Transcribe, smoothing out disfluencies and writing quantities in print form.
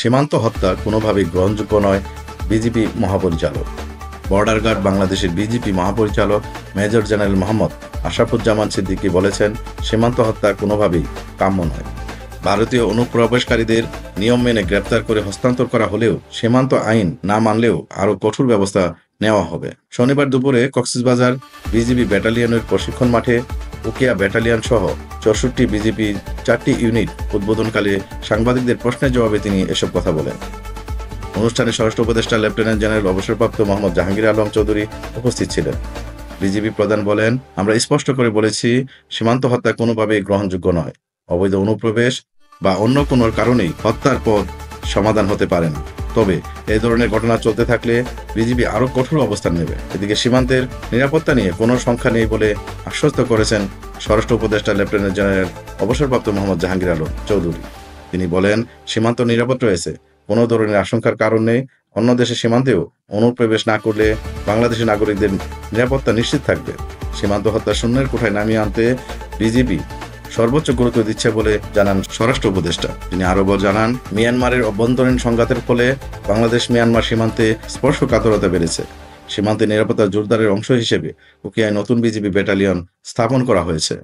সীমান্ত হত্যা কোনোভাবেই গ্রহণযোগ্য নয় বিজিবি মহাপরিচালক। বর্ডার গার্ড বাংলাদেশের বিজিপি মহাপরিচালক মেজর জেনারেল মোহাম্মদ আশরাফুজ্জামান সিদ্দিকী বলেছেন, সীমান্ত হত্যা কোনোভাবেই কাম্য নয়। ভারতীয় অনুপ্রবেশকারীদের নিয়ম মেনে গ্রেপ্তার করে হস্তান্তর করা হলেও সীমান্ত আইন না মানলেও আরও কঠোর ব্যবস্থা নেওয়া হবে। শনিবার দুপুরে কক্সবাজার বিজিবি ব্যাটালিয়নের প্রশিক্ষণ মাঠে উকিয়া ব্যাটালিয়ন সহ ৬৪ বিজিবি 4টি ইউনিট উদ্বোধনকালে সাংবাদিকদের প্রশ্নের জবাবে তিনি এসব কথা বলেন। অনুষ্ঠানে স্বরাষ্ট্র উপদেষ্টা লেফটেন্যান্ট জেনারেল অবসরপ্রাপ্ত মোহাম্মদ জাহাঙ্গীর আলম চৌধুরী উপস্থিত ছিলেন। বিজিবি প্রধান বলেন, আমরা স্পষ্ট করে বলেছি, সীমান্ত হত্যা কোনোভাবেই গ্রহণযোগ্য নয়। অবৈধ অনুপ্রবেশ বা অন্য কোনো কারণেই হত্যার পথ সমাধান হতে পারে না। তবে এই ধরনের ঘটনা চলতে থাকলে বিজিবি আরও কঠোর অবস্থান নেবে। এদিকে সীমান্তের নিরাপত্তা নিয়ে কোনো সংখ্যা নেই বলে আশ্বস্ত করেছেন স্বরাষ্ট্র উপদেষ্টা লেফটেন্যান্ট জেনারেল অবসরপ্রাপ্ত মোহাম্মদ জাহাঙ্গীর আলম চৌধুরী। তিনি বলেন, সীমান্ত নিরাপদ রয়েছে, কোনো ধরনের আশঙ্কার কারণ নেই। অন্য দেশের সীমান্তেও অনুপ্রবেশ না করলে বাংলাদেশের নাগরিকদের নিরাপত্তা নিশ্চিত থাকবে। সীমান্ত হত্যা শূন্যের কোঠায় নামিয়ে আনতে বিজিবি সর্বোচ্চ গুরুত্ব দিচ্ছে বলে জানান স্বরাষ্ট্র উপদেষ্টা। তিনি আরও জানান, মিয়ানমারের অভ্যন্তরীণ সংঘাতের ফলে বাংলাদেশ মিয়ানমার সীমান্তে স্পর্শকাতরতা বেড়েছে। সীমান্তে নিরাপত্তা জোরদারের অংশ হিসেবে উকিয়ায় নতুন বিজিবি ব্যাটালিয়ন স্থাপন করা হয়েছে।